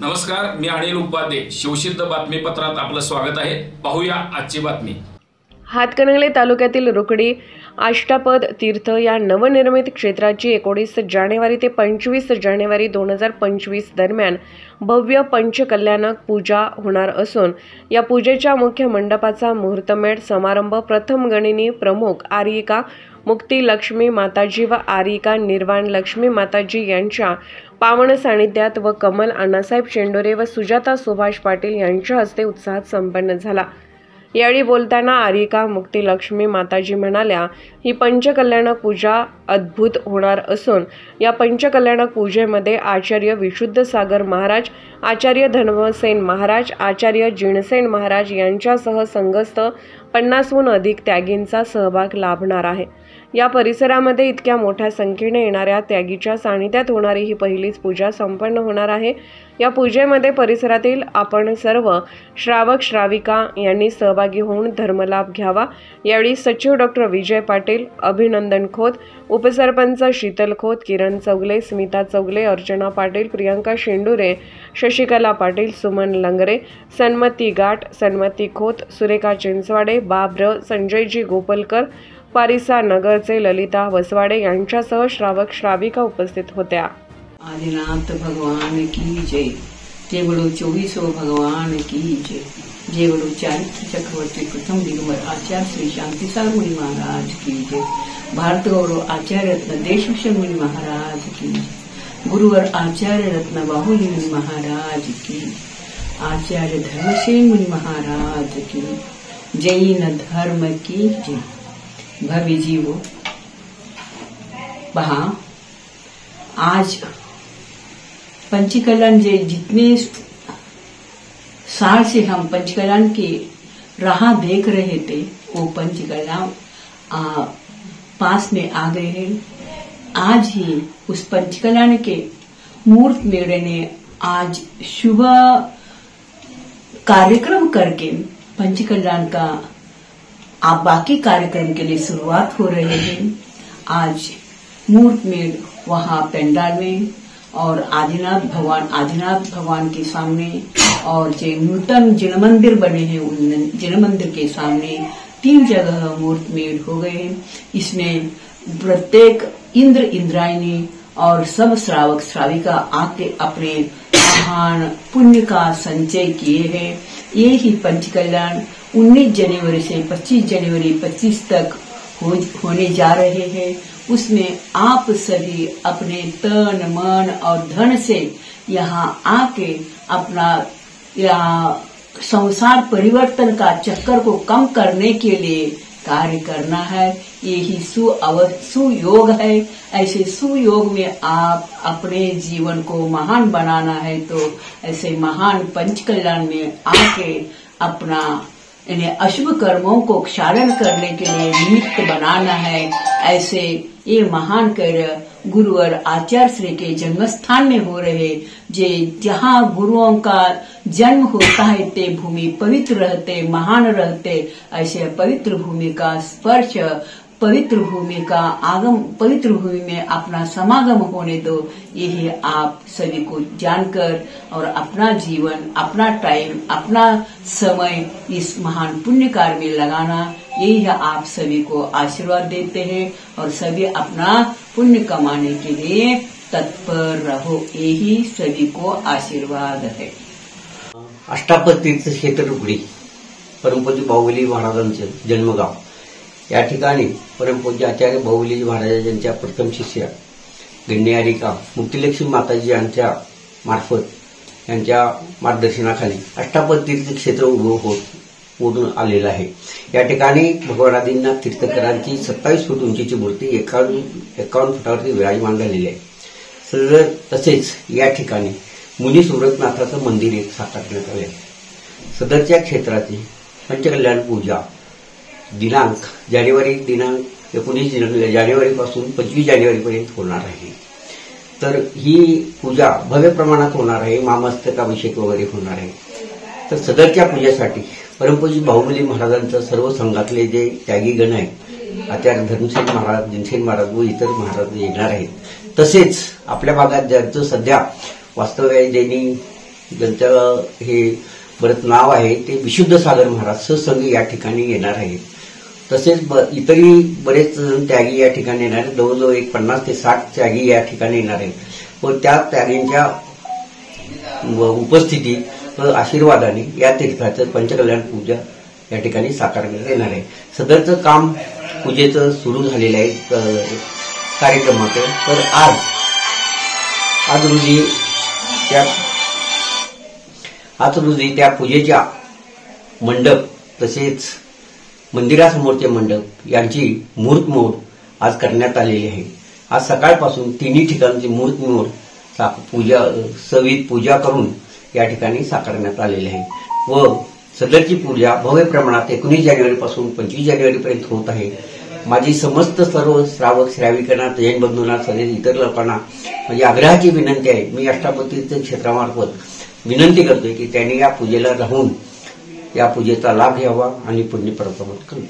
नमस्कार, मी अनिल उपाध्ये. शिवसिद्ध बातमीपत्रात आपलं स्वागत आहे. पाहूया आजची बातमी. हातकणंगले तालुक्यातील रुकडी अष्टापद तीर्थ या नवनिर्मित क्षेत्राची 19 जानेवारी ते 25 जानेवारी 2025 दरम्यान भव्य पंचकल्याणक पूजा होणार असून या पूजेच्या मुख्य मंडपाचा मुहूर्तमेढ समारंभ प्रथम गणिनी प्रमुख आर्यिका मुक्ती लक्ष्मी माताजी व आर्यिका निर्वाण लक्ष्मी माताजी यांच्या पावन सानिध्यात व कमल अण्णासाहेब शेंडोरे व सुजाता सुभाष पाटील यांच्या हस्ते उत्साहात संपन्न झाला. यावेळी बोलताना आर्यिका मुक्ती लक्ष्मी माताजी म्हणाल्या, ही पंचकल्याणक पूजा अद्भुत होणार असून या पंचकल्याणक पूजेमध्ये आचार्य विशुद्ध सागर महाराज, आचार्य धर्मसेन महाराज, आचार्य जिणसेन महाराज यांच्यासह संघस्थ 50हून अधिक त्यागींचा सहभाग लाभणार आहे. या परिसरामध्ये इतक्या मोठ्या संख्येने येणाऱ्या त्यागीच्या सानिध्यात होणारी ही पहिलीच पूजा संपन्न होणार आहे. या पूजेमध्ये परिसरातील आपण सर्व श्रावक श्राविका यांनी सहभागी होऊन धर्मलाभ घ्यावा. यावेळी सचिव डॉक्टर विजय पाटील, अभिनंदन खोत, उपसरपंच शीतल खोत, किरण चौगले, स्मिता चौगले, अर्चना पाटील, प्रियंका शेंडुरे, शशिकला पाटील, सुमन लंगरे, सन्मती गाठ, सन्मती खोत, सुरेखा चिंचवाडे, बाब्र, संजयजी गोपलकर, पारिसा नगरचे ललिता वसवाडे यांच्यासह श्रावक श्राविका उपस्थित होत्या. आदिनाथ भगवान की जय. जय बोलो 24 भगवान की जय. जय बोलो चारित्र चक्रवर्ती प्रथम दिगंबर आचार्य श्री शांतिसार मुनि महाराज की जय. भारत गौरव आचार्य रत्न देशभूषण मुनि महाराज की जय. गुरुवर आचार्य रत्न बाहुली मुनि महाराज की. आचार्य धर्मसेन मुनि महाराज की. जैन धर्म की जय. भव्य जीवो, पहा, आज पंचकल्याण जितने साल से हम पंचकल्याण की राह देख रहे थे, वो पंचकल्याण पास में आ गए हैं. आज ही उस पंचकल्याण के मुहूर्त मेढ़े ने आज शुभ कार्यक्रम करके पंचकल्याण का आप बाकी कार्यक्रम के लिए शुरुआत हो रहे हैं. आज मुहूर्त में वहाँ पेंडाल में और आदिनाथ भगवान के सामने और जो नूतन जिन मंदिर बने हैं उन जिन मंदिर के सामने 3 जगह मुहूर्त में हो गए हैं. इसमें प्रत्येक इंद्र इंद्रायणी और सब श्रावक श्राविका आके अपने महान पुण्य का संचय किए हैं. ये ही पंचकल्याण 19 जनवरी से 25 जनवरी 25 तक होने जा रहे हैं. उसमें आप सभी अपने तन मन और धन से यहाँ आके अपना संसार परिवर्तन का चक्कर को कम करने के लिए कार्य करना है. यही सुयोग है. ऐसे सुयोग में आप अपने जीवन को महान बनाना है तो ऐसे महान पंचकल्याण में आके अपना इन्हें अशुभ कर्मों को क्षालन करने के लिए निमित्त बनाना है. ऐसे ये महान कार्य गुरुवर आचार्य श्री के जन्मस्थान में हो रहे. जहाँ गुरुओं का जन्म होता है ते भूमि पवित्र रहते, महान रहते. ऐसे पवित्र भूमि का स्पर्श, पवित्र भूमि का आगम, पवित्र भूमि में अपना समागम होने दो. यही आप सभी को जानकर और अपना जीवन, अपना टाइम, अपना समय इस महान पुण्य कार्य में लगाना, यही आप सभी को आशीर्वाद देते हैं और सभी अपना पुण्य कमाने के लिए तत्पर रहो. यही सभी को आशीर्वाद है. अष्टापद तीर्थ क्षेत्र रुकडी, परमपूज्य बाहुबली महाराजांचे जन्मगाव. या ठिकाणी परमपूज्य आचार्य बाहुबली महाराज यांच्या प्रथम शिष्या गण्यआर्यिका मुक्तीलक्ष्मी माताजी यांच्या मार्फत यांच्या मार्गदर्शनाखाली अष्टापद तीर्थ क्षेत्र उभं आलेलं आहे. या ठिकाणी भगवानादींना तीर्थकरांची 27 फूट उंचीची मूर्ती 51 फुटावरती विराजमान झालेली आहे. तसेच या ठिकाणी मुनी सुव्रतनाथाचं मंदिर एक साकारण्यात आले. सदरच्या क्षेत्राची पंचकल्याण पूजा दिनांक 19 जानेवारीपासून 25 जानेवारीपर्यंत होणार आहे. तर ही पूजा भव्य प्रमाणात होणार आहे. महामस्तकाभिषेक वगैरे होणार आहे. तर सदरच्या पूजेसाठी परमपूज्य बाहुबली महाराजांचं सर्व संघातले जे त्यागी गण आहेत, आचार्य धर्मसेन महाराज, जिणसेन महाराज व इतर महाराज येणार आहेत. तसेच आपल्या भागात ज्यांचं सध्या वास्तव्य आहे, ज्यांनी ज्यांचं हे बरंच नाव आहे ते विशुद्ध सागर महाराज सत्संग या ठिकाणी येणार आहे. तसेच इतरही बरेच त्यागी या ठिकाणी येणार आहेत. जवळजवळ 50 ते 60 त्यागी या ठिकाणी येणार आहेत व त्या त्यागींच्या उपस्थितीत व आशीर्वादाने या तीर्थाचं पंचकल्याण पूजा या ठिकाणी साकारण्यात येणार आहे. सदरचं काम पूजेचं सुरू झालेलं आहे कार्यक्रमाचं. तर आज रोजी त्या पूजेच्या मंडप तसेच मंदिरासमोरचे मंडप यांची मुहूर्तमोड आज करण्यात आलेली आहे. आज सकाळपासून तिन्ही ठिकाणची मुहूर्तमोड सविध पूजा करून या ठिकाणी साकारण्यात आलेली आहे व सदरची पूजा भव्य प्रमाणात 19 जानेवारीपासून 25 जानेवारीपर्यंत होत आहे. माझी समस्त सर्व श्रावक श्राविकांना जैन बंधूंना सगळे इतर लोकांना माझी आग्रहाची विनंती आहे. मी अष्टापत्तीर्थ क्षेत्रामार्फत विनंती करतोय की त्यांनी या पूजेला राहून या पूजेचा लाभ घ्यावा आणि पुण्य प्रवर्तन करू.